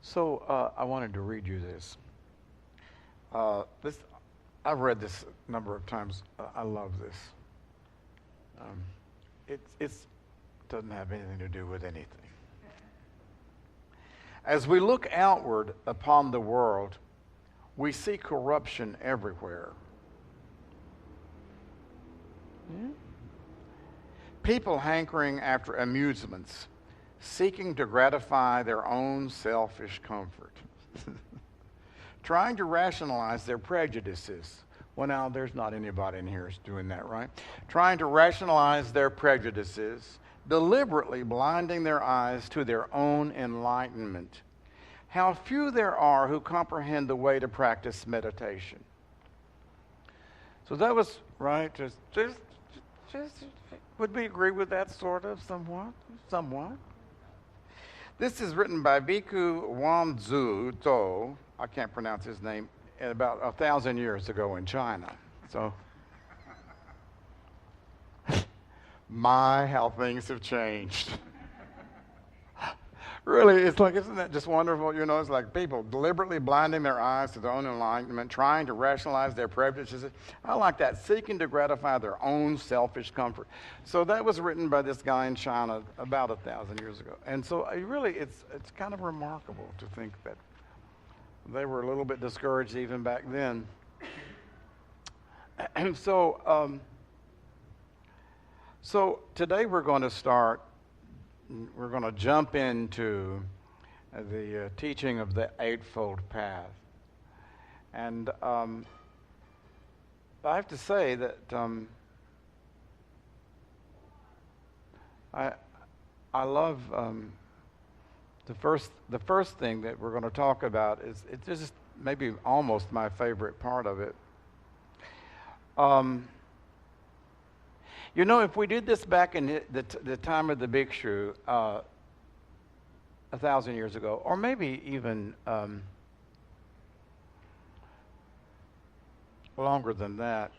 So I wanted to read you this. This I've read this a number of times. I love this. Um, it's doesn't have anything to do with anything. As we look outward upon the world, we see corruption everywhere. Yeah. People hankering after amusements, seeking to gratify their own selfish comfort, trying to rationalize their prejudices. Well, now, there's not anybody in here who's doing that, right? Trying to rationalize their prejudices, deliberately blinding their eyes to their own enlightenment. How few there are who comprehend the way to practice meditation. So that was, right, just would we agree with that sort of, somewhat? Somewhat. This is written by Bhikkhu Wanzu To, I can't pronounce his name, about 1,000 years ago in China. So, my, how things have changed. Really, it's like, isn't that just wonderful? You know, it's like people deliberately blinding their eyes to their own enlightenment, trying to rationalize their prejudices. I like that, seeking to gratify their own selfish comfort. So that was written by this guy in China about 1,000 years ago. And so really, it's kind of remarkable to think that they were a little bit discouraged even back then. And so today we're going to jump into the teaching of the Eightfold Path. And I have to say that I love the first thing that we're going to talk about is it's just maybe almost my favorite part of it. You know, if we did this back in the time of the Bhikshu, 1,000 years ago, or maybe even longer than that.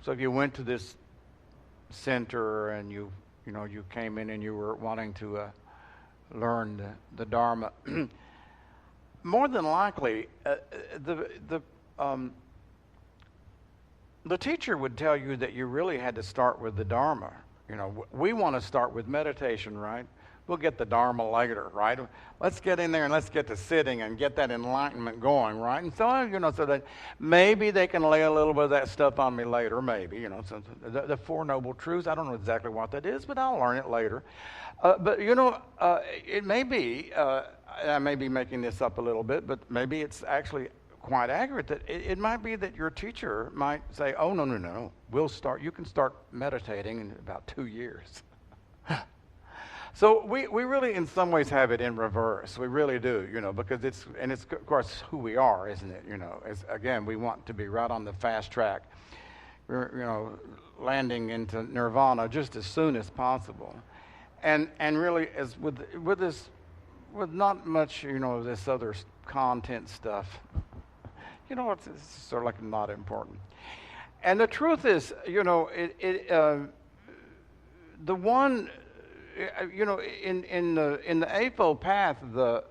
So if you went to this center and you came in and you were wanting to learn the Dharma, more than likely the teacher would tell you that you really had to start with the Dharma. You know, we want to start with meditation, right? We'll get the Dharma later, right? Let's get in there and let's get to sitting and get that enlightenment going, right? And so, so that maybe they can lay a little bit of that stuff on me later, maybe, so the Four Noble Truths, I don't know exactly what that is, but I'll learn it later. But, it may be, I may be making this up a little bit, but maybe it's actually quite accurate that it might be that your teacher might say, oh, no, you can start meditating in about 2 years. So we really in some ways have it in reverse. We really do, because it's of course who we are, isn't it? Again, we want to be right on the fast track, landing into nirvana just as soon as possible. And really as with not much, this other content stuff, it's sort of like not important. And the truth is, the one, in the Eightfold Path, the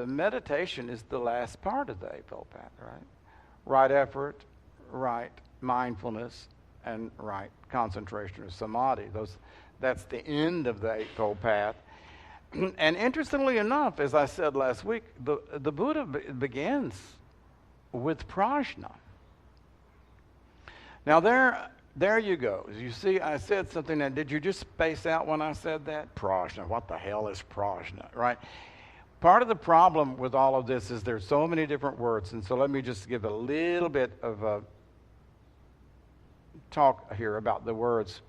meditation is the last part of the Eightfold Path, right? Right effort, right mindfulness, and right concentration or samadhi. That's the end of the Eightfold Path. And interestingly enough, as I said last week, the Buddha begins with prajna. Now there you go. You see, I said something, and did you just space out when I said that? Prajna. What the hell is prajna, right? Part of the problem with all of this is there's so many different words, and so let me just give a little bit of a talk here about the words.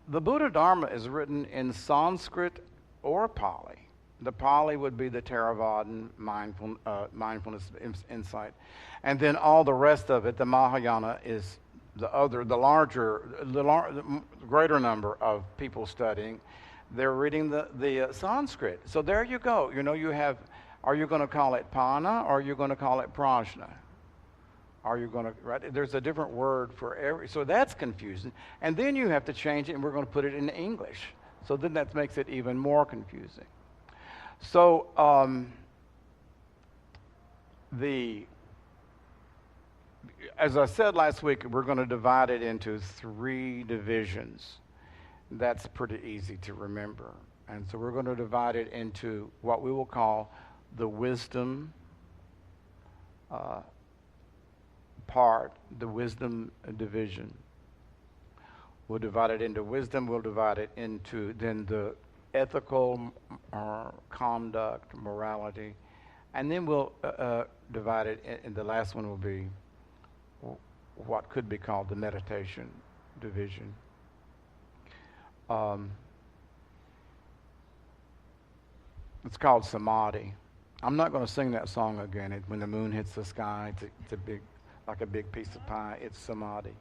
The Buddha Dharma is written in Sanskrit or Pali. The Pali would be the Theravadan mindfulness insight. And then all the rest of it, the Mahayana, is the greater number of people studying. They're reading the Sanskrit. So there you go. You have, are you going to call it Pana or are you going to call it Prajna? Are you going to, right? There's a different word for every, so that's confusing. And then you have to change it and we're going to put it in English. So then that makes it even more confusing. So the as I said last week, we're going to divide it into 3 divisions. That's pretty easy to remember. And so we're going to divide it into what we will call the wisdom part, the wisdom division. We'll divide it into wisdom. We'll divide it into then the ethical conduct, morality. And then we'll divide it, and the last one will be what could be called the meditation division. It's called samadhi. I'm not going to sing that song again. When the moon hits the sky, it's a big, like a big piece of pie. It's samadhi.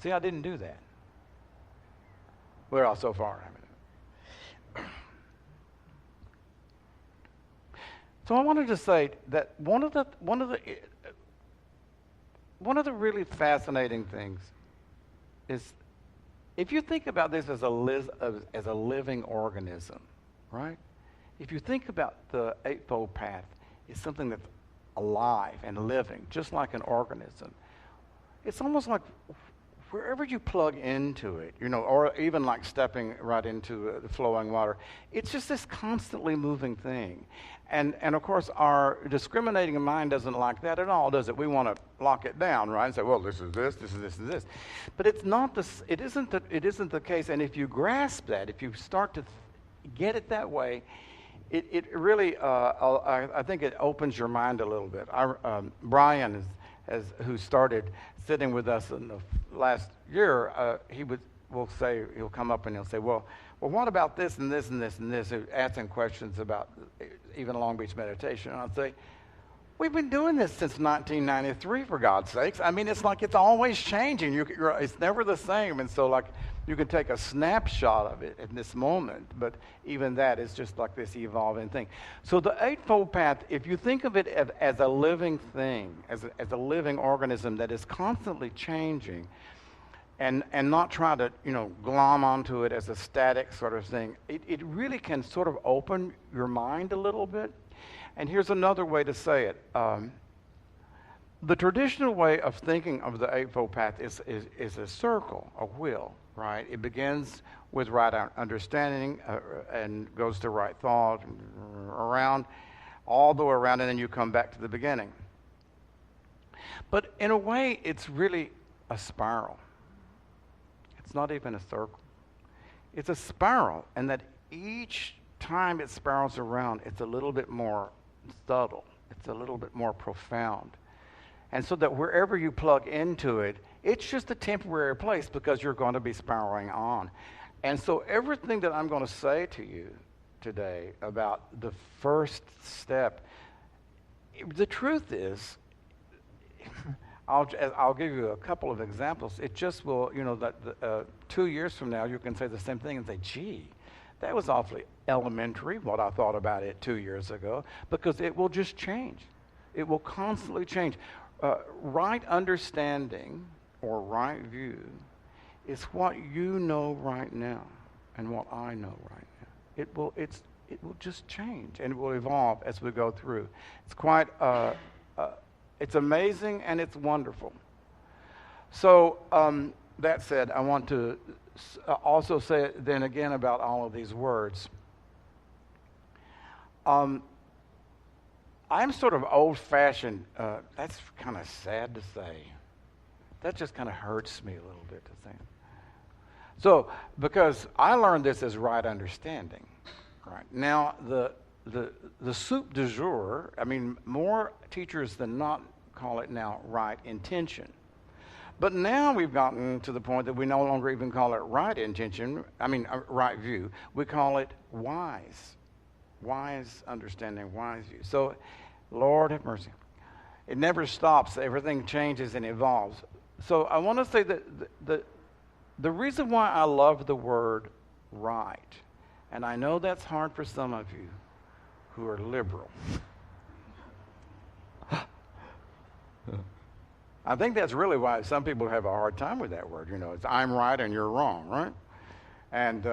See, I didn't do that. Well, so far, I mean. So I wanted to say that one of the really fascinating things is, if you think about this as a living organism, right? If you think about the Eightfold Path, it's something that's alive and living, just like an organism. It's almost like wherever you plug into it, or even like stepping right into the flowing water, it's just this constantly moving thing. And of course, our discriminating mind doesn't like that at all, does it? We want to lock it down, right? And say, well, this is this, this is this, and this. But it's not this. It isn't the case. And if you grasp that, if you start to get it that way, it really, I think it opens your mind a little bit. Brian who started sitting with us in the last year, he'll come up and he'll say, well, what about this and this and this and this? Asking questions about even Long Beach meditation. And I'd say, we've been doing this since 1993, for God's sakes. I mean, it's like it's always changing. It's never the same. And so, like, you can take a snapshot of it in this moment, but even that is just like this evolving thing. So the Eightfold Path, if you think of it as a living thing, as a living organism that is constantly changing, and not try to, glom onto it as a static sort of thing, it really can sort of open your mind a little bit. And here's another way to say it. The traditional way of thinking of the Eightfold Path is a circle, a wheel, right? It begins with right understanding and goes to right thought, around, all the way around, and then you come back to the beginning. But in a way, it's really a spiral. It's not even a circle. It's a spiral, and that each time it spirals around, it's a little bit more subtle. It's a little bit more profound. And so that wherever you plug into it, it's just a temporary place because you're going to be spiraling on. And so everything that I'm going to say to you today about the first step, the truth is, I'll give you a couple of examples. It just will, that 2 years from now, you can say the same thing and say, gee, that was awfully elementary, what I thought about it 2 years ago, because it will just change. It will constantly change. Right understanding or right view is what you know right now and what I know right now. It will just change, and it will evolve as we go through. It's quite it's amazing and it's wonderful. So that said, I want to also say then again about all of these words. I'm sort of old-fashioned. That's kind of sad to say. That just kind of hurts me a little bit to say. So, because I learned this as right understanding. Right now, the soup du jour, I mean, more teachers than not call it now right intention. But now we've gotten to the point that we no longer even call it right intention, right view. We call it wise understanding, wise view. So, Lord have mercy. It never stops. Everything changes and evolves. So I want to say that the reason why I love the word right, and I know that's hard for some of you who are liberal. I think that's really why some people have a hard time with that word. It's I'm right and you're wrong, right? And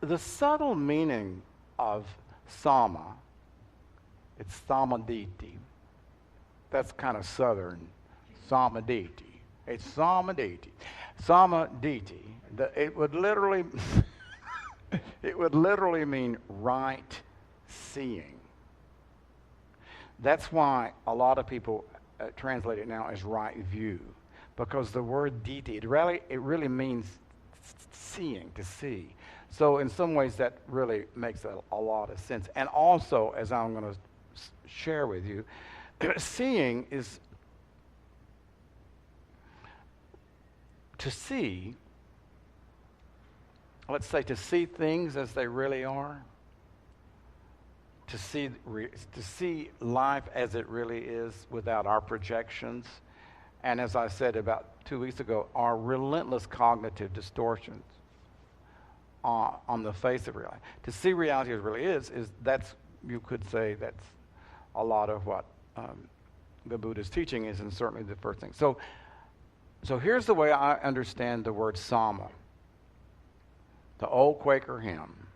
the subtle meaning of sama, it's samaditi. That's kind of southern, samaditi. It's samaditi. Samaditi. It would literally, it would literally mean right seeing. That's why a lot of people translate it now as right view, because the word diti, it really means seeing, to see. So in some ways that really makes a lot of sense. And also, as I'm going to share with you, seeing is to see, let's say to see things as they really are, to see life as it really is without our projections, and as I said about 2 weeks ago, our relentless cognitive distortions on the face of reality. To see reality as it really is that's, you could say, that's a lot of what the Buddha's teaching is, and certainly the first thing. So here's the way I understand the word sama. The old Quaker hymn,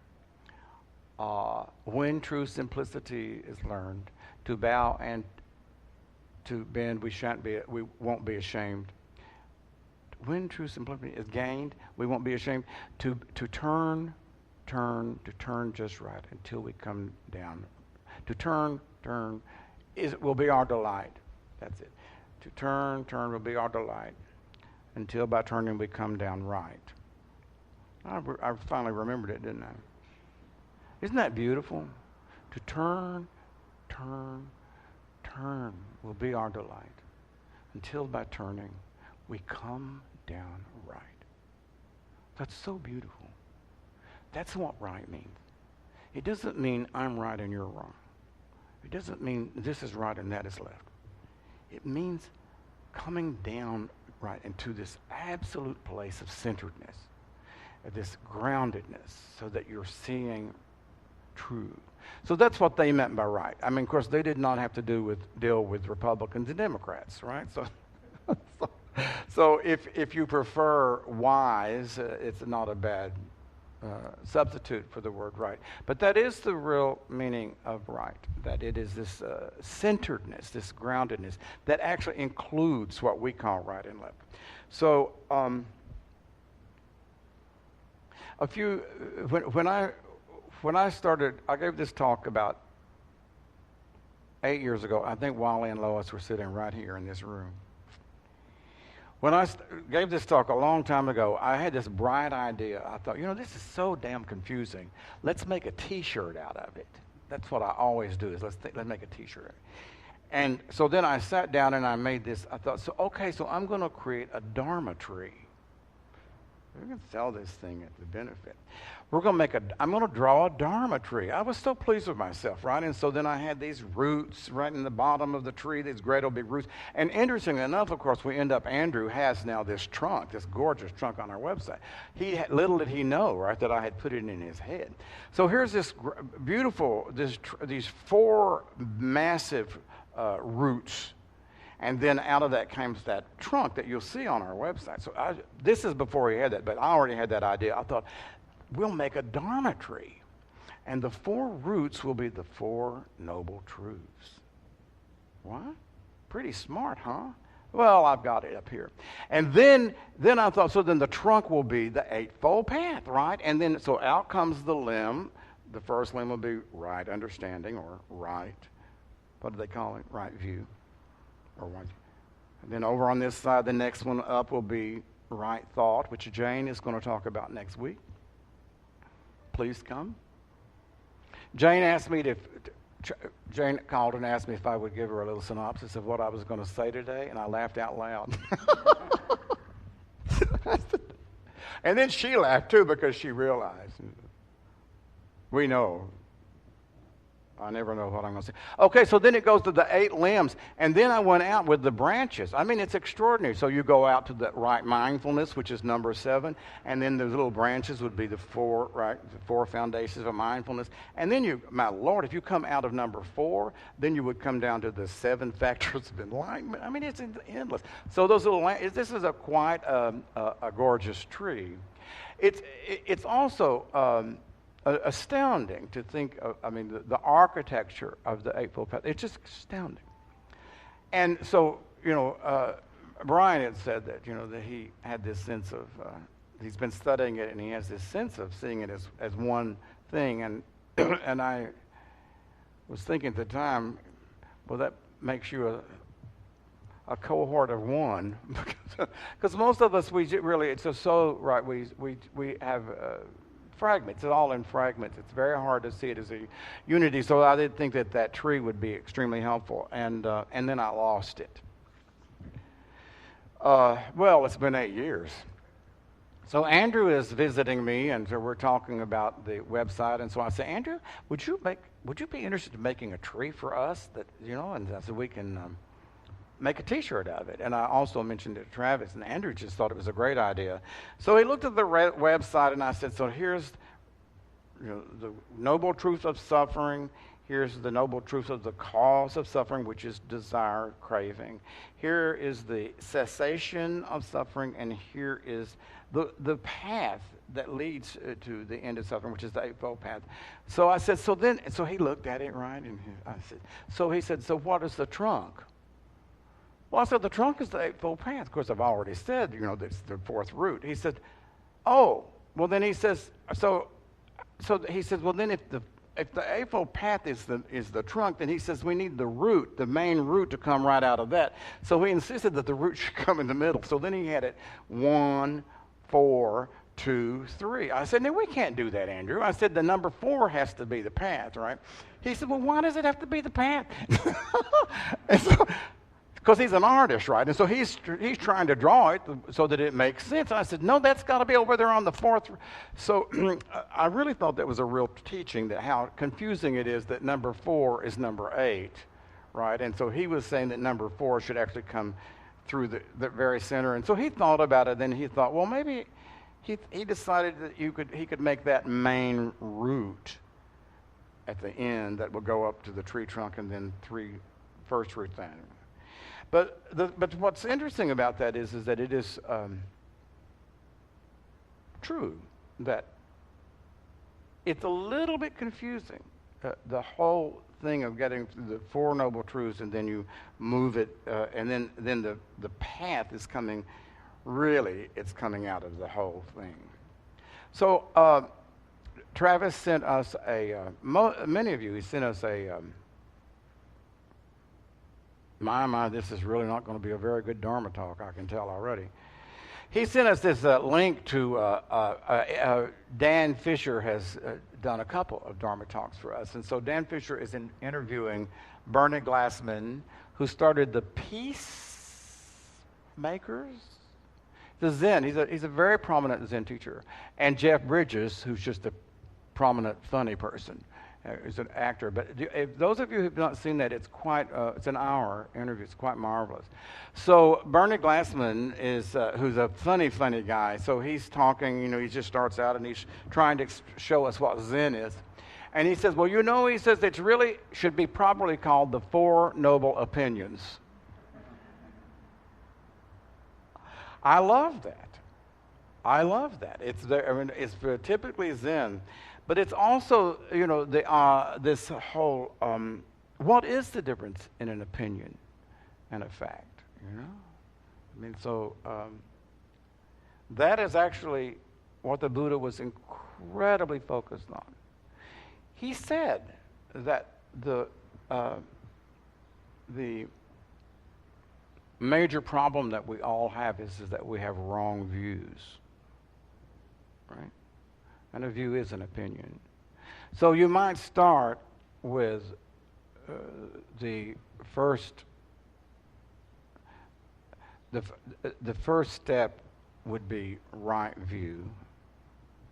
when true simplicity is learned, to bow and to bend, we won't be ashamed. When true simplicity is gained, we won't be ashamed. To turn just right until we come down. To turn will be our delight. That's it. To turn will be our delight until by turning we come down right. I finally remembered it, didn't I? Isn't that beautiful? To turn will be our delight until by turning we come down right. That's so beautiful. That's what right means. It doesn't mean I'm right and you're wrong. It doesn't mean this is right and that is left. It means coming down right into this absolute place of centeredness, this groundedness, so that you're seeing true. So that's what they meant by right. I mean, of course, they did not have to deal with Republicans and Democrats, right? So if you prefer wise, it's not a bad substitute for the word right. But that is the real meaning of right, that it is this centeredness, this groundedness, that actually includes what we call right and left. So when I started, I gave this talk about 8 years ago. I think Wally and Lois were sitting right here in this room. When I gave this talk a long time ago, I had this bright idea. I thought, this is so damn confusing. Let's make a T-shirt out of it. That's what I always do, is let's make a T-shirt. And so then I sat down and I made this. I thought, so I'm going to create a Dharma tree. We're going to sell this thing at the benefit. I'm going to draw a Dharma tree. I was so pleased with myself, right? And so then I had these roots right in the bottom of the tree, these great old big roots. And interestingly enough, of course, Andrew has now this trunk, this gorgeous trunk on our website. Little did he know, right, that I had put it in his head. So here's this beautiful, these 4 massive roots. And then out of that comes that trunk that you'll see on our website. So this is before he had that, but I already had that idea. I thought, we'll make a Dharma tree. And the 4 roots will be the 4 noble truths. What? Pretty smart, huh? Well, I've got it up here. And then I thought, so then the trunk will be the Eightfold Path, right? And then, so out comes the limb. The first limb will be right understanding, or right, what do they call it? Right view. And then over on this side, the next one up will be right thought, which Jane is going to talk about next week. Please come. Jane called and asked me if I would give her a little synopsis of what I was going to say today, and I laughed out loud. And then she laughed too, because she realized, we know. I never know what I'm going to say. Okay, so then it goes to the 8 limbs, and then I went out with the branches. I mean, it's extraordinary. So you go out to the right mindfulness, which is number 7, and then the little branches would be the 4, right, the 4 foundations of mindfulness. And then my Lord, if you come out of number 4, then you would come down to the 7 factors of enlightenment. I mean, it's endless. So this is quite a gorgeous tree. It's also astounding to think of. I mean, the architecture of the Eightfold Path. It's just astounding. And so, Brian had said that, that he had this sense of, he's been studying it, and he has this sense of seeing it as one thing. And and I was thinking at the time, well, that makes you a cohort of one, because most of us, we really, it's just so right. We have fragments. It's all in fragments. It's very hard to see it as a unity. So I did think that tree would be extremely helpful, and then I lost it. Well, it's been 8 years. So Andrew is visiting me, and so we're talking about the website. And so I say, Andrew, would you be interested in making a tree for us that, and so we can make a T-shirt of it? And I also mentioned it to Travis, and Andrew just thought it was a great idea. So he looked at the website, and I said, so here's the noble truth of suffering. Here's the noble truth of the cause of suffering, which is desire, craving. Here is the cessation of suffering, and here is the path that leads to the end of suffering, which is the Eightfold Path. So I said, so he looked at it, right? And he said, so what is the trunk? Well, I said, the trunk is the Eightfold Path. Of course, I've already said, that's the fourth root. He said, oh, well, then he says, so he says, well, then if the Eightfold Path is the trunk, then he says we need the root, the main root, to come right out of that. So he insisted that the root should come in the middle. So then he had it 1, 4, 2, 3. I said, no, we can't do that, Andrew. I said, the number 4 has to be the path, right? He said, well, why does it have to be the path? And so, because he's an artist, right? And so he's trying to draw it so that it makes sense. And I said, no, that's got to be over there on the 4th. So I really thought that was a real teaching, that how confusing it is that number 4 is number 8, right? And so he was saying that number 4 should actually come through the very center. And so he thought about it. Then he thought, well, maybe he decided that he could make that main root at the end that will go up to the tree trunk, and then 3 first roots down. But what's interesting about that is that it is true that it's a little bit confusing, the whole thing of getting through the 4 noble truths, and then you move it, and then the path is coming. Really, it's coming out of the whole thing. So Travis sent us many of you, he sent us my, this is really not going to be a very good Dharma talk, I can tell already. He sent us this link to, Dan Fisher has done a couple of Dharma talks for us. And so Dan Fisher is interviewing Byrd Glassman, who started the Peacemakers, the Zen. He's a very prominent Zen teacher. And Jeff Bridges, who's just a prominent, funny person. He's an actor. But if those of you who have not seen that, it's it's an hour interview. It's quite marvelous. So Byrd Glassman is, who's a funny guy. So he's talking, he just starts out and he's trying to show us what Zen is. And he says, well, he says it really should be properly called the 4 Noble Opinions. I love that. It's it's typically Zen. But it's also, this whole, what is the difference in an opinion and a fact, so that is actually what the Buddha was incredibly focused on. He said that the major problem that we all have is that we have wrong views, right? And a view is an opinion. So you might start with the first step would be right view,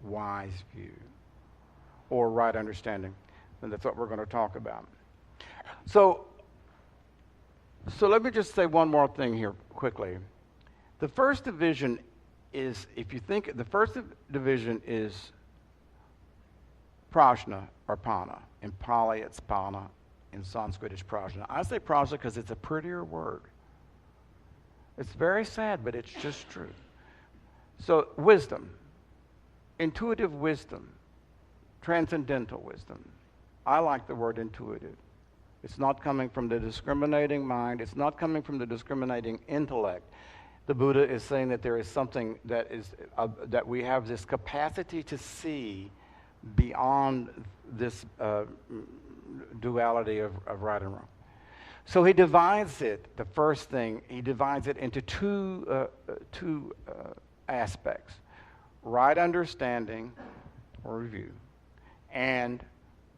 wise view, or right understanding. And that's what we're going to talk about. So let me just say one more thing here quickly. The first division is, if you think, the first division is prajna or pana. In Pali, it's pana. In Sanskrit, it's prajna. I say prajna because it's a prettier word. It's very sad, but it's just true. So wisdom, intuitive wisdom, transcendental wisdom. I like the word intuitive. It's not coming from the discriminating mind. It's not coming from the discriminating intellect. The Buddha is saying that there is something that is that we have this capacity to see beyond this duality of right and wrong. So he divides it. The first thing, he divides it into two aspects: right understanding or review, and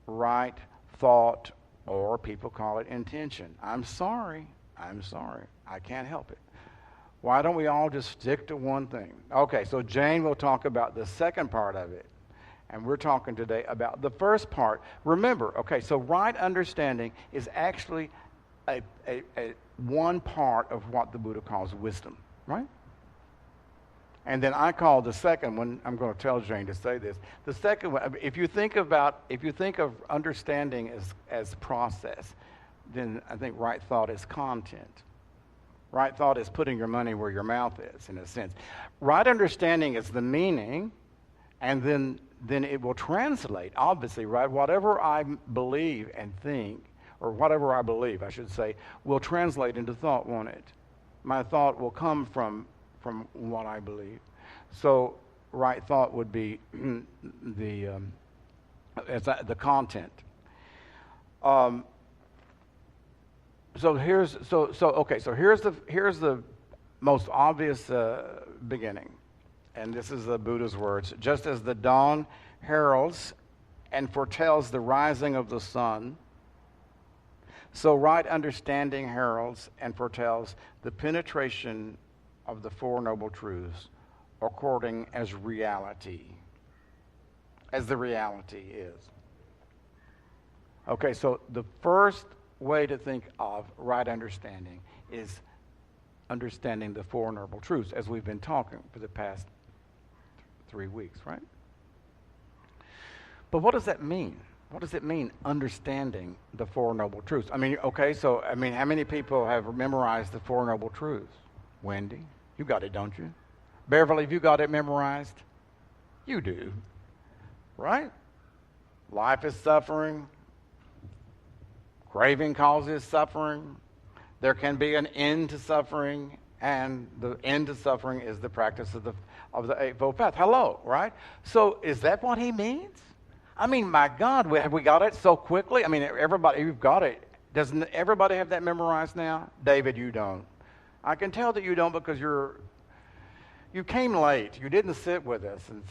right thought, or people call it intention. I'm sorry. I can't help it. Why don't we all just stick to one thing? Okay, so Jane will talk about the second part of it. And we're talking today about the first part. Remember, okay, so right understanding is actually a one part of what the Buddha calls wisdom, right? And then I call the second one, I'm going to tell Jane to say this. The second one, if you think of understanding as process, then I think right thought is content. Right thought is putting your money where your mouth is, in a sense. Right understanding is the meaning, and then it will translate, obviously, right? Whatever I believe and think, or whatever I believe, I should say, will translate into thought, won't it? My thought will come from what I believe. So right thought would be the content. So here's the most obvious beginning, and this is the Buddha's words. Just as the dawn heralds and foretells the rising of the sun, so right understanding heralds and foretells the penetration of the Four Noble Truths, according as reality, as the reality is. Okay, so the first way to think of right understanding is understanding the Four Noble Truths, as we've been talking for the past 3 weeks, right? But what does that mean? What does it mean, understanding the Four Noble Truths? I mean, okay, so, how many people have memorized the Four Noble Truths? Wendy, you got it, don't you? Beverly, have you got it memorized? You do, right? Life is suffering. Craving causes suffering. There can be an end to suffering, and the end to suffering is the practice of the Eightfold Path. Hello, right? So is that what he means? I mean, my God, have we got it so quickly? I mean, everybody, you've got it. Doesn't everybody have that memorized now? David, you don't. I can tell that you don't because you came late. You didn't sit with us, and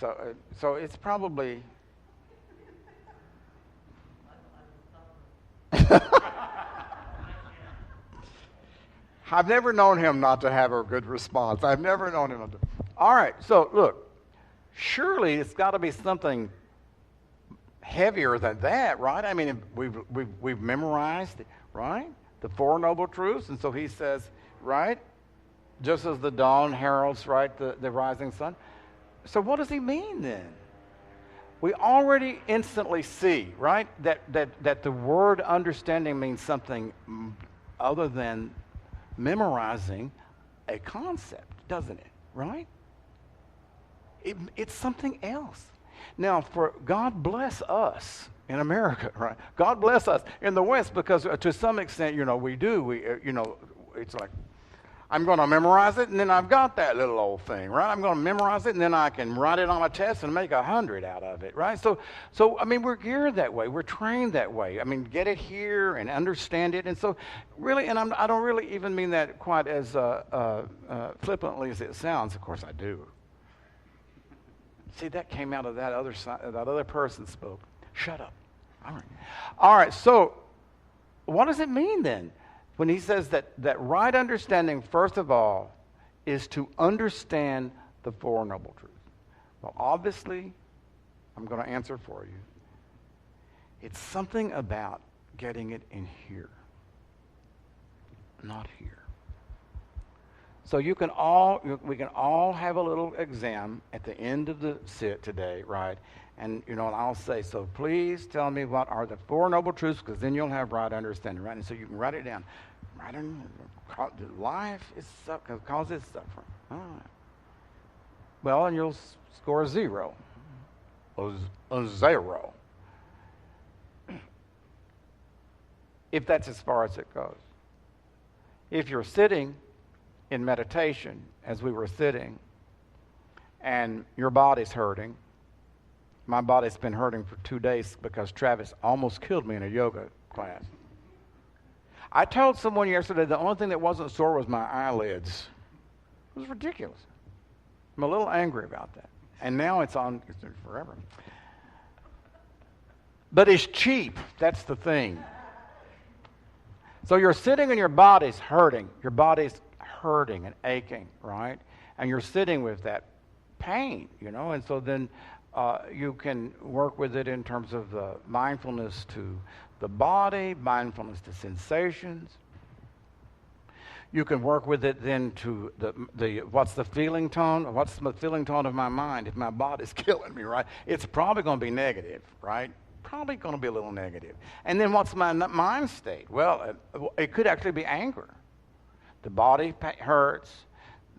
so it's probably. I've never known him not to have a good response. I've never known him not to. All right, so look, surely it's got to be something heavier than that, right? I mean, we've memorized, right, the Four Noble Truths, and so he says, right, just as the dawn heralds, right, the rising sun. So what does he mean then? We already instantly see, right, that the word understanding means something other than memorizing a concept, doesn't it, right? It's something else. Now, for God bless us in America, right? God bless us in the West, because to some extent, we do. It's like, I'm going to memorize it, and then I've got that little old thing, right? I'm going to memorize it, and then I can write it on a test and make 100 out of it, right? So I mean, we're geared that way. We're trained that way. I mean, get it here and understand it. And so really, and I don't really even mean that quite as flippantly as it sounds. Of course I do. See, that came out of that other side, that other person spoke. Shut up. All right, so what does it mean then? When he says that right understanding, first of all, is to understand the Four Noble Truths. Well, obviously, I'm going to answer for you. It's something about getting it in here, not here. So we can all have a little exam at the end of the sit today, right? And, and I'll say, so please tell me what are the Four Noble Truths, because then you'll have right understanding, right? And so you can write it down. Life is causes suffering. All right. Well, and you'll score 0. A 0. if that's as far as it goes. If you're sitting in meditation, as we were sitting, and your body's hurting, my body's been hurting for 2 days because Travis almost killed me in a yoga class. I told someone yesterday the only thing that wasn't sore was my eyelids. It was ridiculous. I'm a little angry about that. And now it's on forever. But it's cheap. That's the thing. So you're sitting and your body's hurting. Your body's hurting and aching, right? And you're sitting with that pain, and so then you can work with it in terms of the mindfulness to the body, mindfulness to sensations. You can work with it then to the what's the feeling tone? What's the feeling tone of my mind? If my body's killing me, right? It's probably going to be negative, right? Probably going to be a little negative. And then what's my mind state? Well, it could actually be anger. The body hurts.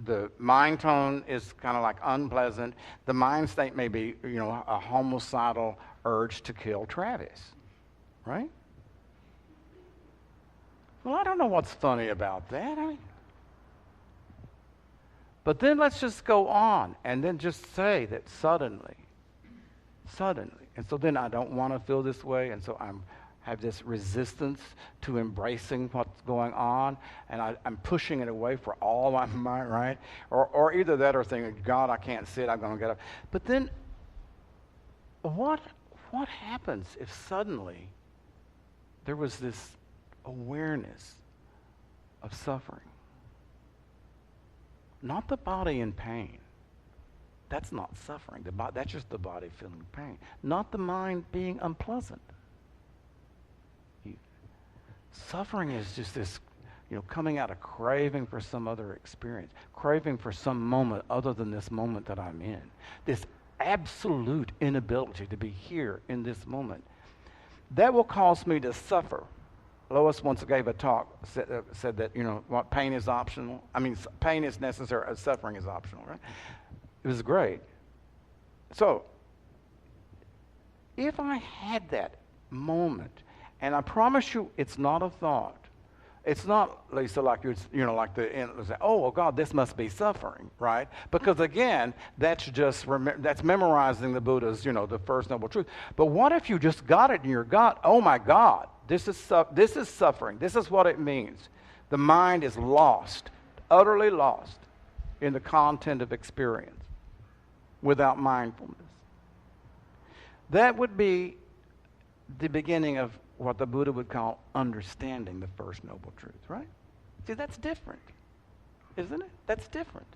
The mind tone is kind of like unpleasant. The mind state may be, a homicidal urge to kill Travis, right? Well, I don't know what's funny about that. But then let's just go on and then just say that suddenly, and so then I don't want to feel this way, and so have this resistance to embracing what's going on, and I'm pushing it away for all my mind, right? Or either that or thinking, God, I can't sit, I'm going to get up. But then what happens if suddenly there was this awareness of suffering? Not the body in pain. That's not suffering. That's just the body feeling pain. Not the mind being unpleasant. Suffering is just this, coming out of craving for some other experience, craving for some moment other than this moment that I'm in. This absolute inability to be here in this moment. That will cause me to suffer. Lois once gave a talk, said that, what pain is optional. Pain is necessary, suffering is optional, right? It was great. So, if I had that moment, and I promise you, it's not a thought. It's not, Lisa, like like oh, well, God, this must be suffering, right? Because again, that's memorizing the Buddha's, the first noble truth. But what if you just got it in your gut? Oh my God, this is suffering. This is what it means. The mind is lost, utterly lost in the content of experience without mindfulness. That would be the beginning of what the Buddha would call understanding the first noble truth, right? See, that's different, isn't it? That's different.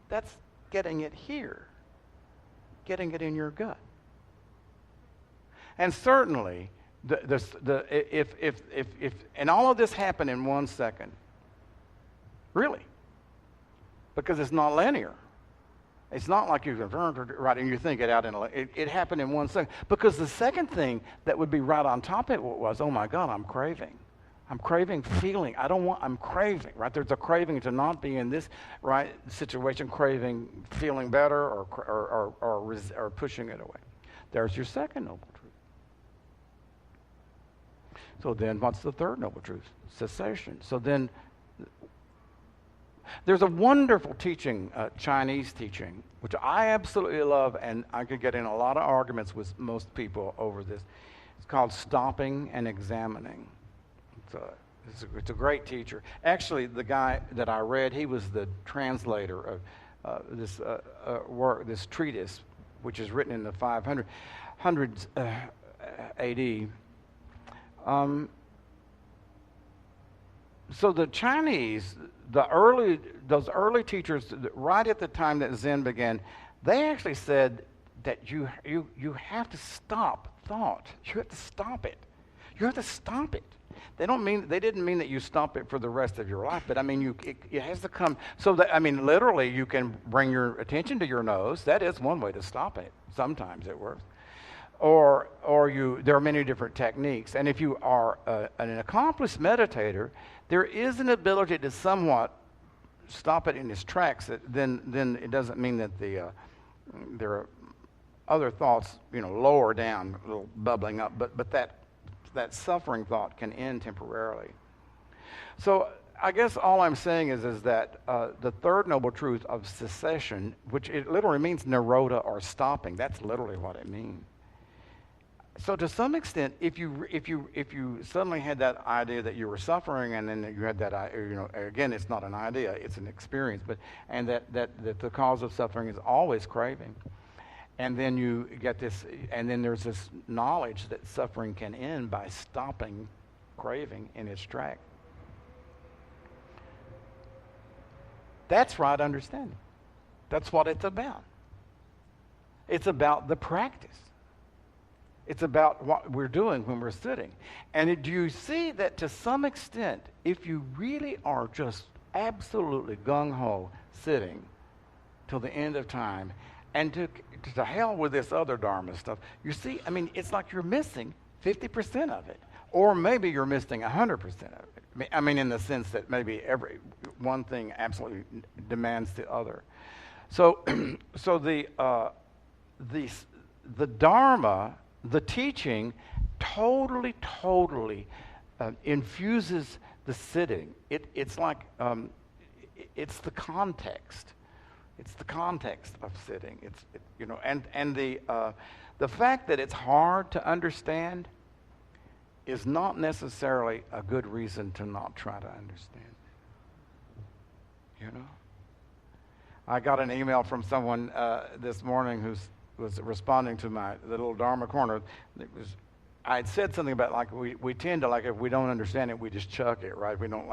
That's getting it here, getting it in your gut. And certainly, if and all of this happened in 1 second, really, because it's not linear. It's not like you can right and you think it out it happened in 1 second. Because the second thing that would be right on top of it was, oh my God, I'm craving. I'm craving feeling. I'm craving, right? There's a craving to not be in this right situation, craving feeling better or pushing it away. There's your second noble truth. So then what's the third noble truth? Cessation. So then there's a wonderful teaching, Chinese teaching, which I absolutely love, and I could get in a lot of arguments with most people over this. It's called Stopping and Examining. It's a great teacher. Actually, the guy that I read, he was the translator of this work, this treatise, which is written in the 500s AD. So the Chinese, those early teachers, right at the time that Zen began, they actually said that you have to stop thought. You have to stop it. You have to stop it. They didn't mean that you stop it for the rest of your life, but it has to come. So that, literally, you can bring your attention to your nose. That is one way to stop it. Sometimes it works. Or there are many different techniques. And if you are an accomplished meditator, there is an ability to somewhat stop it in its tracks. Then it doesn't mean that there are other thoughts, lower down, a little bubbling up. But that that suffering thought can end temporarily. So I guess all I'm saying is that the third noble truth of cessation, which it literally means nirodha or stopping, that's literally what it means. So to some extent, if you suddenly had that idea that you were suffering, and then you had that, again, it's not an idea, it's an experience, and that the cause of suffering is always craving, and then you get this, and then there's this knowledge that suffering can end by stopping craving in its track. That's right understanding. That's what it's about. It's about the practice. It's about what we're doing when we're sitting. And do you see that to some extent, if you really are just absolutely gung-ho sitting till the end of time, and to hell with this other Dharma stuff, you see, I mean, it's like you're missing 50% of it. Or maybe you're missing 100% of it. I mean, in the sense that maybe every one thing absolutely demands the other. So, the Dharma, the teaching, totally infuses the sitting. It's like it's the context. It's the context of sitting. And the fact that it's hard to understand is not necessarily a good reason to not try to understand it. I got an email from someone this morning who was responding to the little Dharma corner. I had said something about like we tend to, like, if we don't understand it, we just chuck it, right? We don't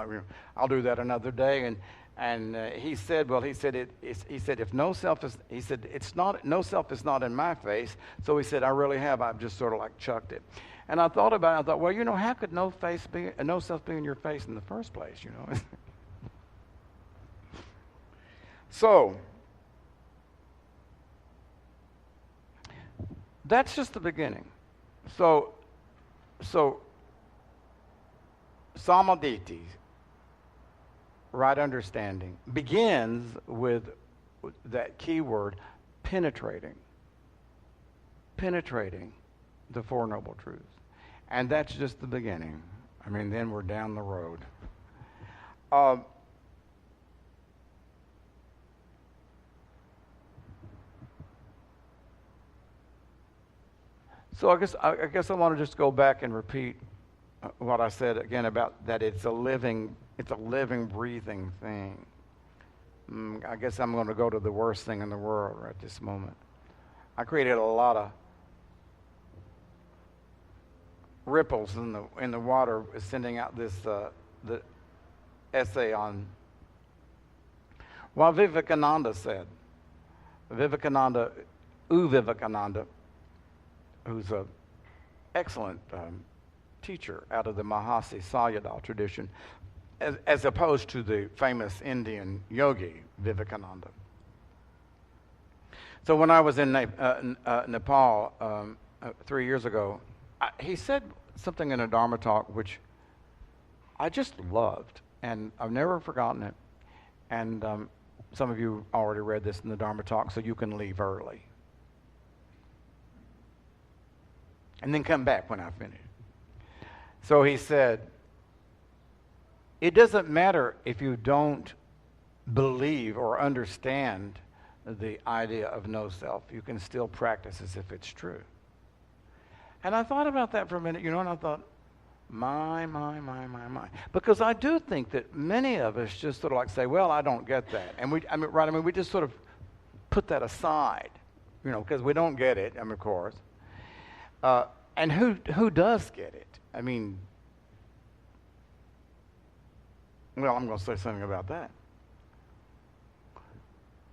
I'll do that another day. And he said if no self is, he said it's not, no self is not in my face. So he said, I really have. I've just sort of like chucked it. And I thought about it. I thought, well, how could no self be in your face in the first place? So that's just the beginning. So samadhi, right understanding, begins with that key word, penetrating the Four Noble Truths. And that's just the beginning. I mean, then we're down the road. So I guess I want to just go back and repeat what I said again about that it's a living, breathing thing. I guess I'm going to go to the worst thing in the world right this moment. I created a lot of ripples in the water, sending out this the essay on what Vivekananda said. Vivekananda, who's an excellent teacher out of the Mahasi Sayadaw tradition, as opposed to the famous Indian yogi Vivekananda. So when I was in Nepal 3 years ago, he said something in a Dharma talk which I just loved, and I've never forgotten it. And some of you already read this in the Dharma talk, so you can leave early. And then come back when I finish. So he said, it doesn't matter if you don't believe or understand the idea of no self. You can still practice as if it's true. And I thought about that for a minute, and I thought, my. Because I do think that many of us just sort of like say, well, I don't get that. And we just sort of put that aside, because we don't get it, of course. And who does get it? I mean, well, I'm going to say something about that.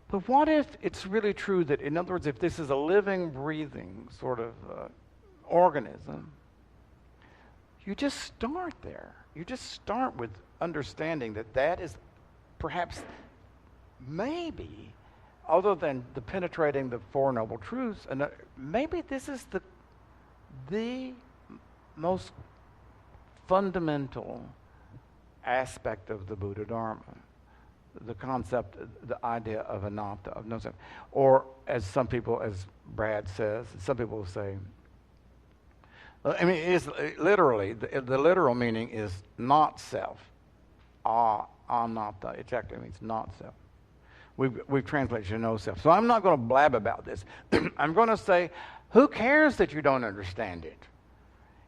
But what if it's really true that, in other words, if this is a living, breathing sort of organism, you just start there. You just start with understanding that is perhaps, maybe, other than the penetrating the Four Noble Truths, and maybe this is the most fundamental aspect of the Buddha Dharma, the concept, the idea of anatta, of no self. Or as some people, as Brad says, some people say, I mean, it's literally, the literal meaning is not self. Anatta. It actually means not self. We've translated to no self. So I'm not going to blab about this. I'm going to say, who cares that you don't understand it?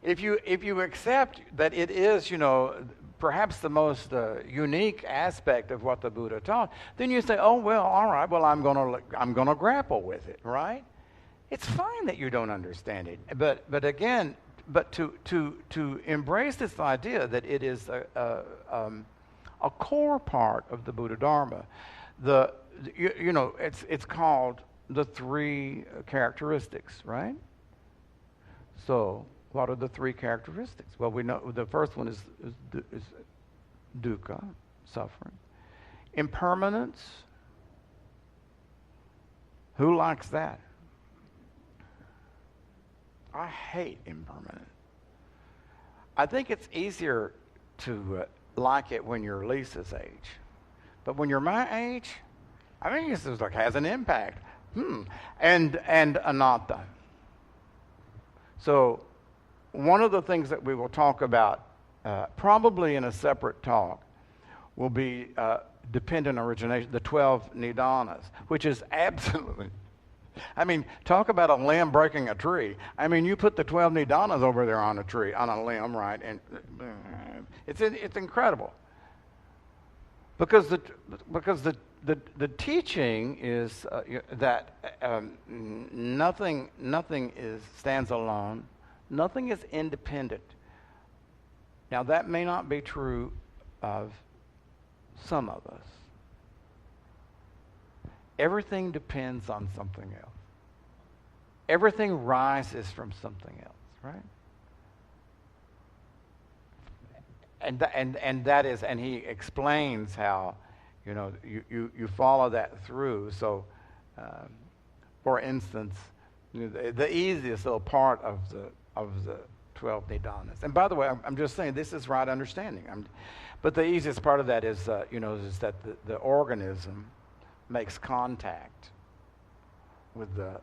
If you accept that it is, perhaps the most unique aspect of what the Buddha taught, then you say, oh well, all right, well I'm gonna grapple with it, right? It's fine that you don't understand it, but again, to embrace this idea that it is a core part of the Buddha Dharma, it's called the three characteristics, right? So, what are the three characteristics? Well, we know the first one is dukkha, suffering. Impermanence. Who likes that? I hate impermanence. I think it's easier to like it when you're Lisa's age. But when you're my age, I think this is has an impact. And anatta. So, one of the things that we will talk about, probably in a separate talk, will be dependent origination, the 12 nidanas, which is absolutely, talk about a limb breaking a tree. You put the 12 nidanas over there on a tree, on a limb, right? And it's incredible. Because the teaching is that nothing stands alone. Nothing is independent. Now, that may not be true of some of us. Everything depends on something else. Everything rises from something else, right? And that is, and he explains how, you follow that through. So, for instance, the easiest little part of the 12 nidanas. And by the way, I'm just saying this is right understanding. But the easiest part of that is, is that the organism makes contact with the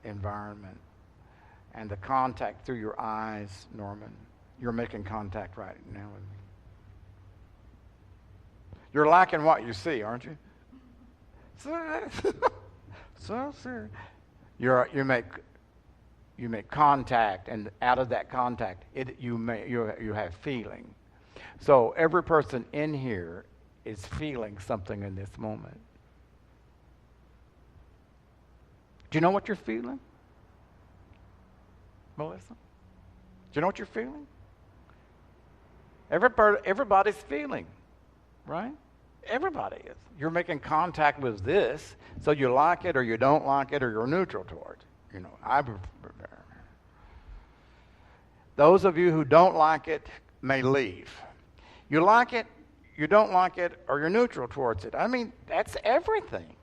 environment, and the contact through your eyes, Norman. You're making contact right now with me. You're liking what you see, aren't you? So sir, you make contact, and out of that contact, you have feeling. So every person in here is feeling something in this moment. Do you know what you're feeling, Melissa? Do you know what you're feeling? Everybody's feeling, right? Everybody is. You're making contact with this, so you like it or you don't like it or you're neutral towards it. Those of you who don't like it may leave. You like it, you don't like it, or you're neutral towards it. That's everything.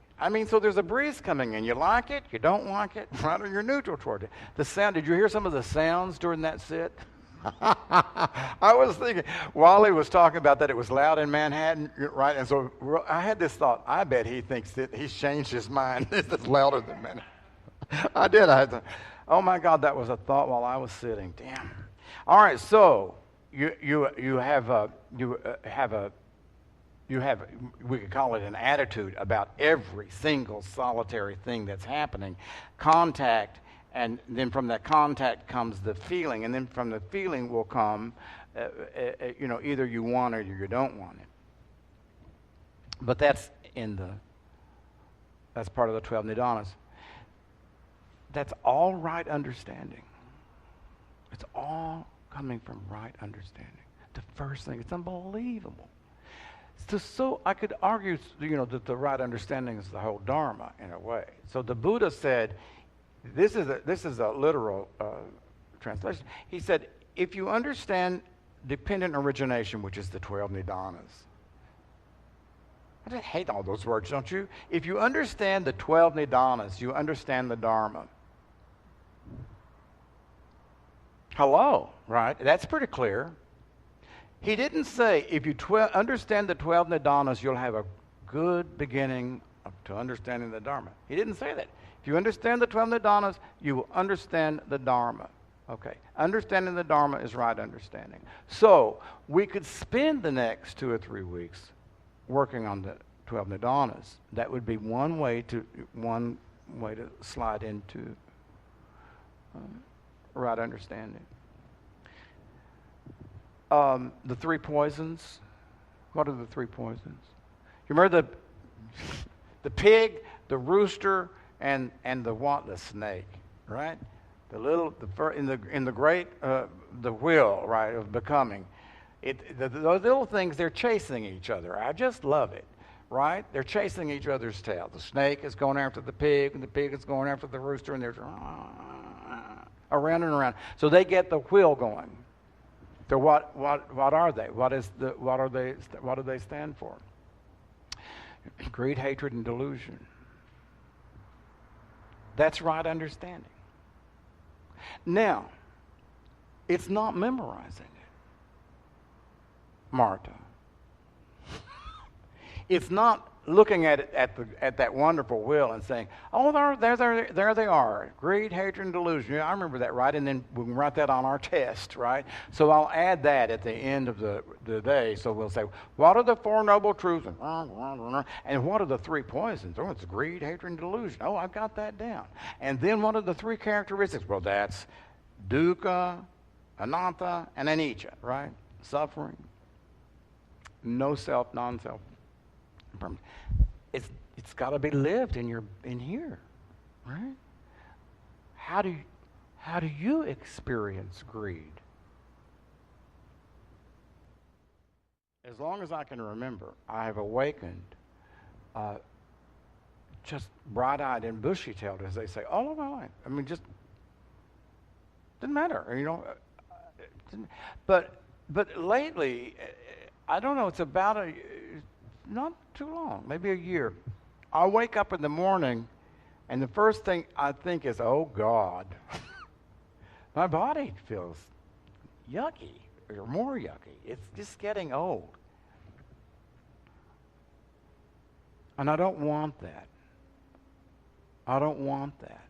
So there's a breeze coming in. You like it, you don't like it, right, or you're neutral toward it. The sound, did you hear some of the sounds during that sit? I was thinking, Wally was talking about that it was loud in Manhattan, right? And so I had this thought, I bet he thinks that he's changed his mind. It's louder than Manhattan. I did. I thought, oh my God, that was a thought while I was sitting. Damn. All right, so you have we could call it an attitude about every single solitary thing that's happening. Contact, and then from that contact comes the feeling, and then from the feeling will come, either you want it or you don't want it. But that's part of the 12 nidanas. That's all right understanding. It's all coming from right understanding. The first thing, it's unbelievable. So I could argue, that the right understanding is the whole Dharma in a way. So the Buddha said, this is a literal translation. He said, if you understand dependent origination, which is the 12 nidanas. I just hate all those words, don't you? If you understand the 12 nidanas, you understand the Dharma. Hello, right? That's pretty clear. He didn't say, if you understand the 12 nidanas, you'll have a good beginning to understanding the Dharma. He didn't say that. If you understand the 12 nidanas, you will understand the Dharma. Okay. Understanding the Dharma is right understanding. So we could spend the next 2 or 3 weeks working on the 12 nidanas. That would be one way to slide into right understanding. The 3 poisons. What are the 3 poisons? You remember the pig, the rooster, and the what? The snake, right? In the great the wheel, right, of becoming. Those little things, they're chasing each other. I just love it, right? They're chasing each other's tail. The snake is going after the pig, and the pig is going after the rooster, and they're around and around. So they get the wheel going. So what are they? What do they stand for? Greed, hatred, and delusion. That's right understanding. Now, it's not memorizing it, Marta. It's not looking at it at that wonderful wheel and saying, "Oh, there they are, greed, hatred, and delusion." Yeah, I remember that, right? And then we can write that on our test, right? So I'll add that at the end of the day. So we'll say, "What are the 4 noble truths?" And what are the 3 poisons? Oh, it's greed, hatred, and delusion. Oh, I've got that down. And then what are the 3 characteristics? Well, that's dukkha, anatta, and anicca, right? Suffering, no self, non-self. It's got to be lived in here, right? How do you experience greed? As long as I can remember, I have awakened, just bright-eyed and bushy-tailed, as they say, all of my life. I mean, just didn't matter, you know. But lately, I don't know. It's about not too long, maybe a year. I wake up in the morning, and the first thing I think is, "Oh God, my body feels yucky, or more yucky. It's just getting old." And I don't want that. I don't want that.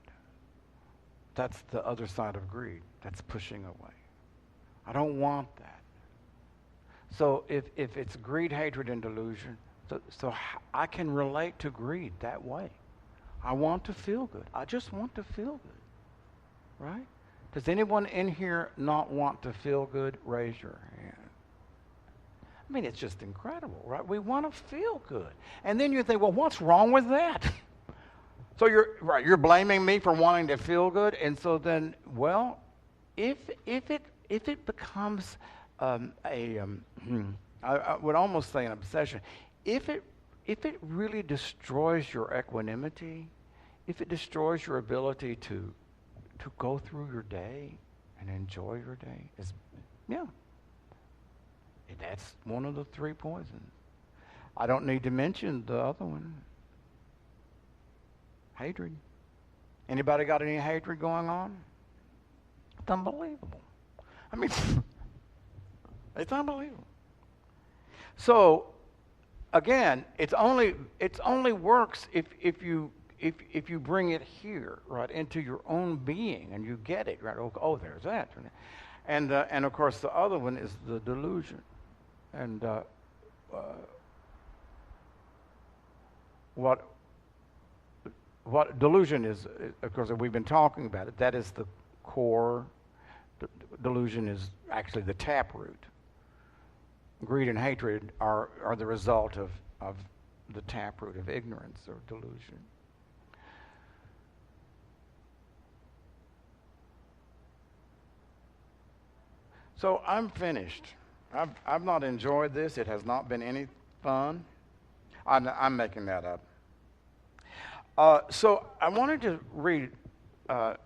That's the other side of greed. That's pushing away. I don't want that. So if it's greed, hatred, and delusion, so I can relate to greed that way. I want to feel good. I just want to feel good, right? Does anyone in here not want to feel good? Raise your hand. I mean, it's just incredible, right? We want to feel good. And then you think, well, what's wrong with that? So you're blaming me for wanting to feel good. And so then, well, if it becomes I would almost say an obsession, if it really destroys your equanimity, if it destroys your ability to go through your day and enjoy your day, that's one of the 3 poisons. I don't need to mention the other one. Hatred. Anybody got any hatred going on? It's unbelievable. I mean, it's unbelievable. So, again, it only works if you bring it here, right, into your own being, and you get it, right? Oh, there's that, and of course the other one is the delusion, and what delusion is, of course, we've been talking about it. That is the core. Delusion is actually the taproot. Greed and hatred are the result of the taproot of ignorance or delusion. So I'm finished. I've not enjoyed this. It has not been any fun. I'm making that up. So I wanted to read. I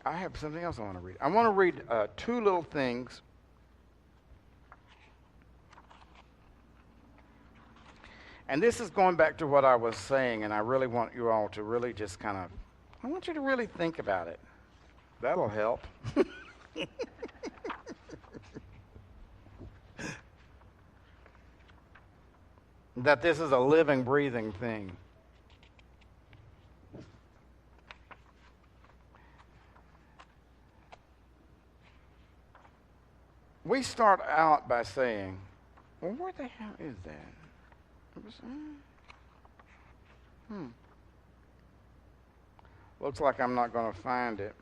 have something else I want to read. I want to read 2 little things. And this is going back to what I was saying, and I really want you all to really just I want you to really think about it. That'll help. That this is a living, breathing thing. we start out by saying, well, where the hell is that? Looks like I'm not going to find it.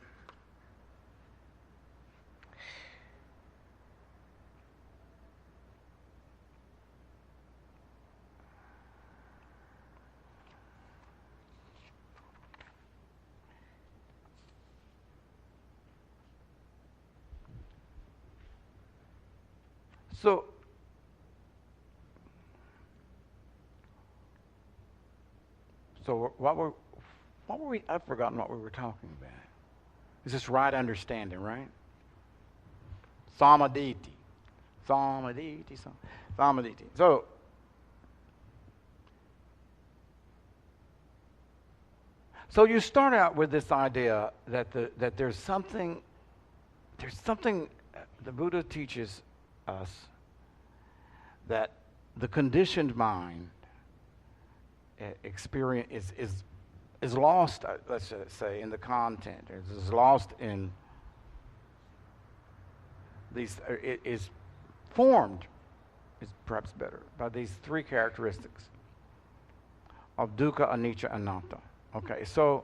So what were we? I've forgotten what we were talking about. Is this right understanding, right? Samaditi. So you start out with this idea that there's something the Buddha teaches us, that the conditioned mind experience is lost, let's say, in the content. Is lost in these. It is formed, is perhaps better, by these three characteristics of dukkha, anicca, anatta. Okay, so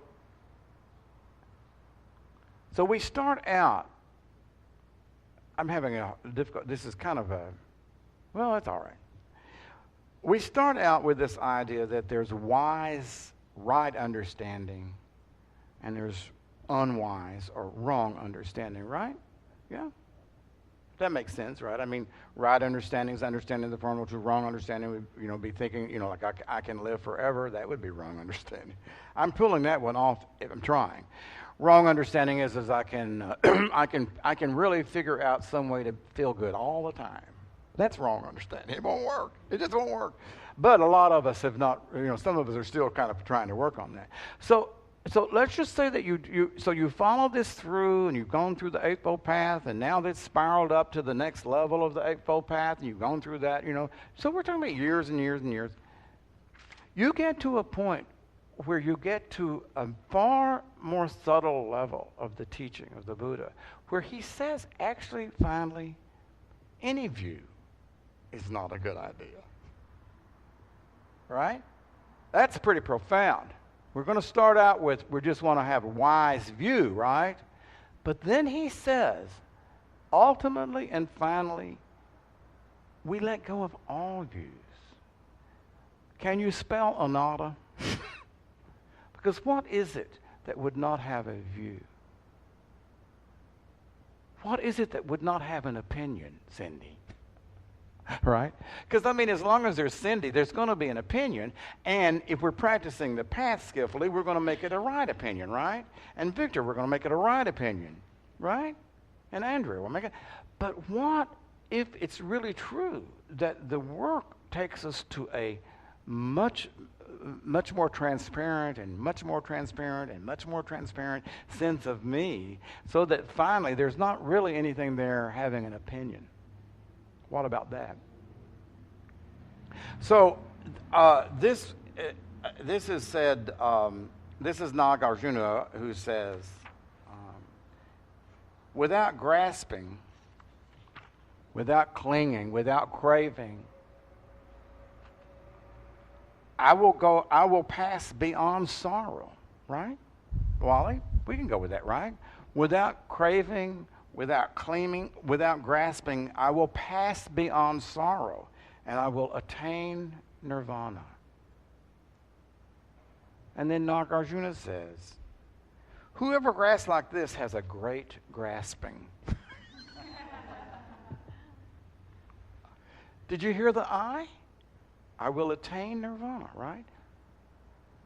we start out. I'm having a difficult. This is kind of a. Well, it's all right. We start out with this idea that there's wise, right understanding, and there's unwise or wrong understanding, right? Yeah? That makes sense, right? I mean, right understanding is understanding the formal truth. Wrong understanding would, be thinking, like I can live forever. That would be wrong understanding. I'm pulling that one off if I'm trying. Wrong understanding is I can, I can really figure out some way to feel good all the time. That's wrong understanding. It won't work. It just won't work. But a lot of us have not, some of us are still kind of trying to work on that. So let's just say that you follow this through, and you've gone through the Eightfold Path, and now that's spiraled up to the next level of the Eightfold Path, and you've gone through that, So we're talking about years and years and years. You get to a point where you get to a far more subtle level of the teaching of the Buddha, where he says, actually, finally, any view is not a good idea. Right? That's pretty profound. We're going to start out with, we just want to have a wise view, right? But then he says, ultimately and finally, we let go of all views. Can you spell anatta? Because what is it that would not have a view? What is it that would not have an opinion, Cindy? Right? Because, as long as there's Cindy, there's going to be an opinion. And if we're practicing the path skillfully, we're going to make it a right opinion, right? And Victor, we're going to make it a right opinion, right? And Andrea, we'll make it. But what if it's really true that the work takes us to a much more transparent and much more transparent and much more transparent sense of me, so that finally there's not really anything there having an opinion? What about that? So this is said. This is Nagarjuna who says, without grasping, without clinging, without craving, I will pass beyond sorrow. Right, Wally? We can go with that, right? Without craving, without claiming, without grasping, I will pass beyond sorrow, and I will attain nirvana. And then Nagarjuna says, whoever grasps like this has a great grasping. Did you hear the I? I will attain nirvana, right?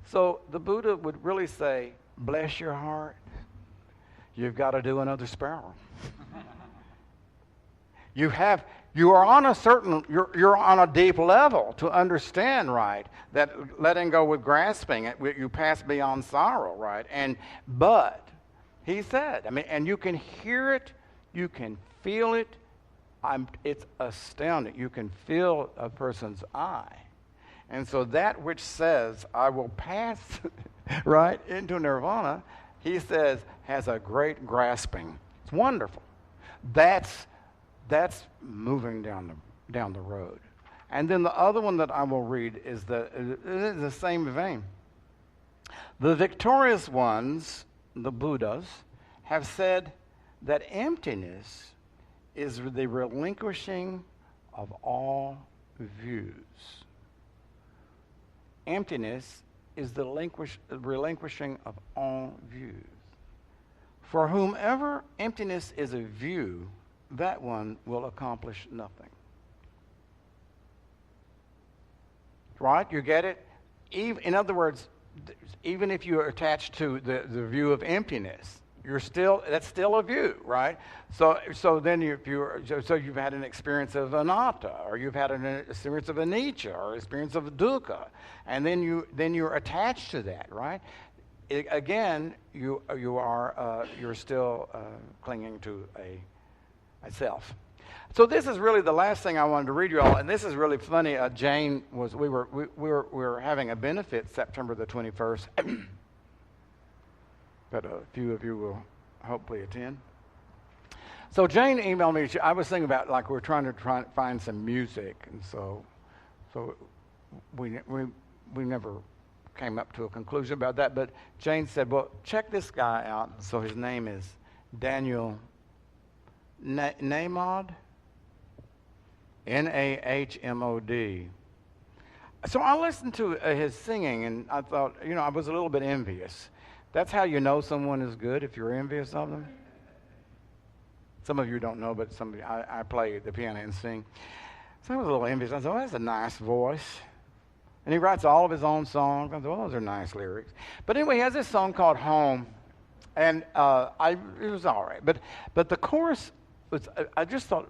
So the Buddha would really say, bless your heart. You've got to do another sparrow. You're on a deep level to understand, right, that letting go with grasping, you pass beyond sorrow, right? But he said, and you can hear it, you can feel it. It's astounding. You can feel a person's eye. And so that which says, I will pass right into nirvana, he says, has a great grasping. It's wonderful. That's That's moving down the road. And then the other one that I will read is the same vein. The victorious ones, the Buddhas, have said that emptiness is the relinquishing of all views. Emptiness is the relinquishing of all views. For whomever emptiness is a view, that one will accomplish nothing. Right? You get it? In other words, even if you are attached to the view of emptiness, that's still a view, right? So then you've had an experience of anatta, or you've had an experience of anicca, or experience of dukkha, and then you're attached to that, right? You're still clinging to a self. So this is really the last thing I wanted to read you all, and this is really funny. Jane we were having a benefit September the 21st, that a few of you will hopefully attend. So Jane emailed me. I was thinking about, like, we're trying to find some music, and so we never came up to a conclusion about that. But Jane said, "Well, check this guy out." So his name is Daniel Nahmod. Nahmod. So I listened to his singing, and I thought, I was a little bit envious. That's how you know someone is good, if you're envious of them. Some of you don't know, but I play the piano and sing. So I was a little envious. I thought, that's a nice voice. And he writes all of his own songs. I thought, those are nice lyrics. But anyway, he has this song called Home, and it was all right. But the chorus was, I just thought,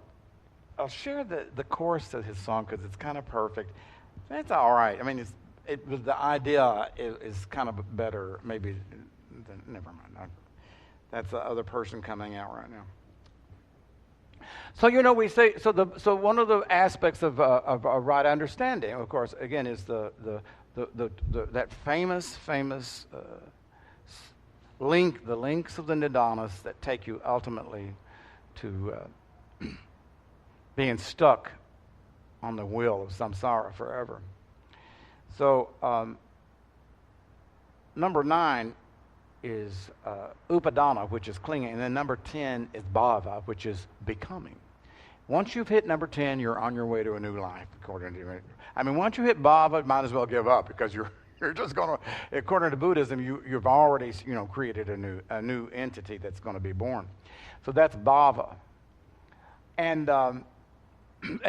I'll share the chorus of his song because it's kind of perfect. It's all right. I mean, the idea is kind of better, maybe. Never mind. That's the other person coming out right now. So we say so. One of the aspects of right understanding, of course, again, is that famous link, the links of the nidanas that take you ultimately to being stuck on the wheel of samsara forever. So number 9 is upadana, which is clinging, and then number 10 is bhava, which is becoming. Once you've hit number 10, you're on your way to a new life, according to me. I mean, once you hit bhava, might as well give up, because you're just going to, according to Buddhism, you've already created a new entity that's going to be born. So that's bhava. And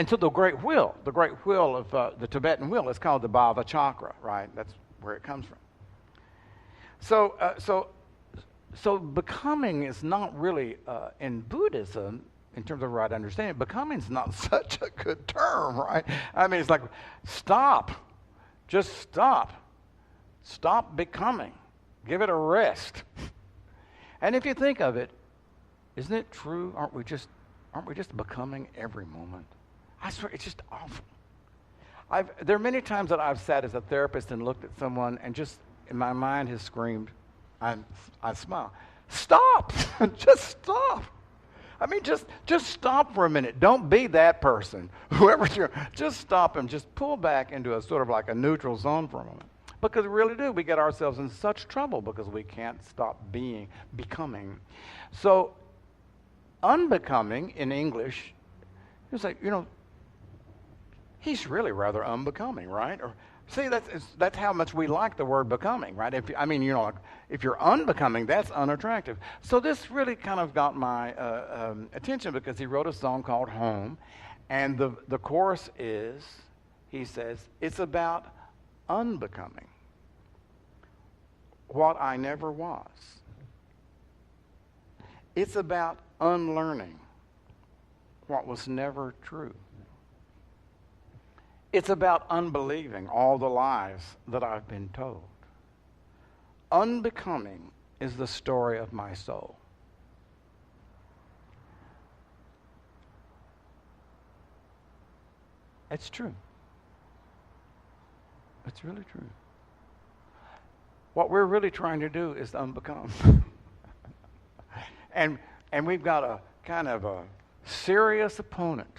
so the great wheel of the Tibetan wheel is called the bhava chakra, right? That's where it comes from. So becoming is not really, in Buddhism, in terms of right understanding, becoming is not such a good term, right? I mean, it's like, just stop becoming, give it a rest. And if you think of it, isn't it true? Aren't we just becoming every moment? I swear, it's just awful. There are many times that I've sat as a therapist and looked at someone and just, in my mind, has screamed, I smile. Stop! Just stop! I mean, just stop for a minute. Don't be that person. Whoever you're, just stop and just pull back into a sort of like a neutral zone for a moment. Because we really do. We get ourselves in such trouble because we can't stop becoming. So, unbecoming in English, it's like, he's really rather unbecoming, right? Or see, that's how much we like the word becoming, right? If you're unbecoming, that's unattractive. So this really kind of got my attention because he wrote a song called Home, and the chorus is, he says, it's about unbecoming what I never was. It's about unlearning what was never true. It's about unbelieving all the lies that I've been told. Unbecoming is the story of my soul. It's true. It's really true. What we're really trying to do is unbecome. and we've got a kind of serious opponent.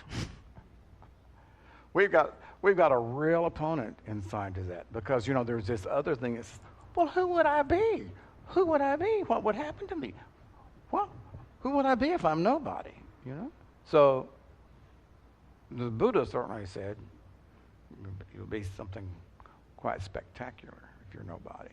We've got a real opponent inside to that, because there's this other thing that's, well, who would I be? Who would I be? What would happen to me? Well, who would I be if I'm nobody? So the Buddha certainly said you'll be something quite spectacular if you're nobody.